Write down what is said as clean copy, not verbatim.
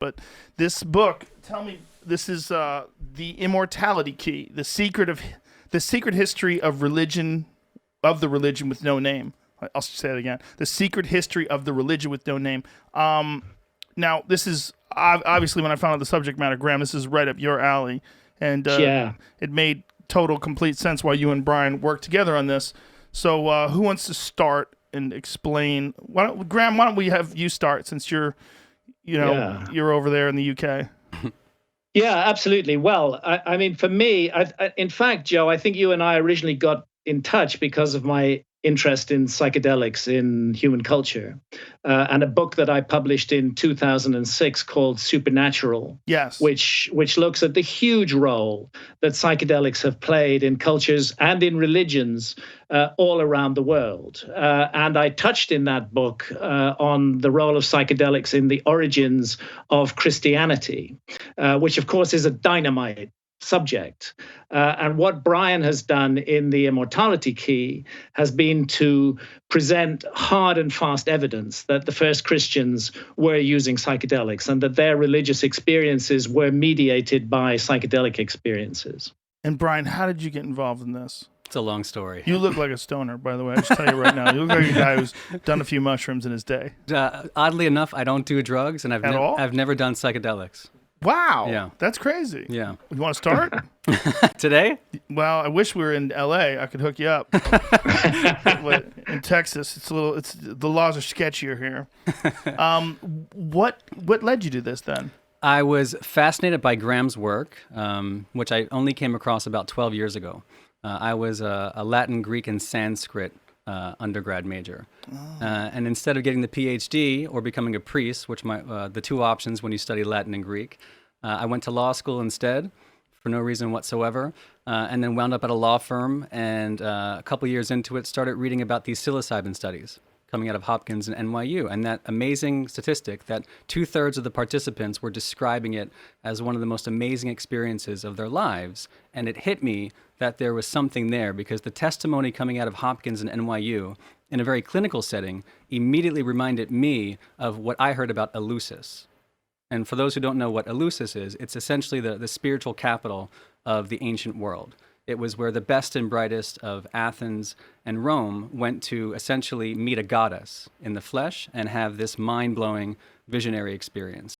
But this book, tell me, this is the Immortality Key, the secret history of religion, of the religion with no name. I'll say it again. The secret history of the religion with no name. Now, this is obviously, when I found out the subject matter, Graham, this is right up your alley, and it made total, complete sense why you and Brian worked together on this. So, who wants to start and explain? Graham, why don't we have you start, since you're over there in the UK. Yeah, absolutely. Well, I mean, for me, in fact, Joe, I think you and I originally got in touch because of my interest in psychedelics in human culture, and a book that I published in 2006 called Supernatural. Yes, which looks at the huge role that psychedelics have played in cultures and in religions all around the world. And I touched in that book on the role of psychedelics in the origins of Christianity, which of course is a dynamite subject. And what Brian has done in the Immortality Key has been to present hard and fast evidence that the first Christians were using psychedelics and that their religious experiences were mediated by psychedelic experiences. And Brian, how did you get involved in this? It's a long story. You look like a stoner, by the way. I just tell you right now. You look like a guy who's done a few mushrooms in his day. Oddly enough, I don't do drugs, and I've never done psychedelics. Wow. Yeah. That's crazy. Yeah. You want to start? Today? Well, I wish we were in LA. I could hook you up. But in Texas, the laws are sketchier here. What led you to this then? I was fascinated by Graham's work, which I only came across about 12 years ago. I was a Latin, Greek, and Sanskrit undergrad major. And instead of getting the PhD or becoming a priest, which the two options when you study Latin and Greek, I went to law school instead for no reason whatsoever, and then wound up at a law firm, and a couple years into it started reading about these psilocybin studies coming out of Hopkins and NYU, and that amazing statistic that 2/3 of the participants were describing it as one of the most amazing experiences of their lives. And it hit me that there was something there, because the testimony coming out of Hopkins and NYU in a very clinical setting immediately reminded me of what I heard about Eleusis. And for those who don't know what Eleusis is, it's essentially the spiritual capital of the ancient world. It was where the best and brightest of Athens and Rome went to essentially meet a goddess in the flesh and have this mind-blowing visionary experience.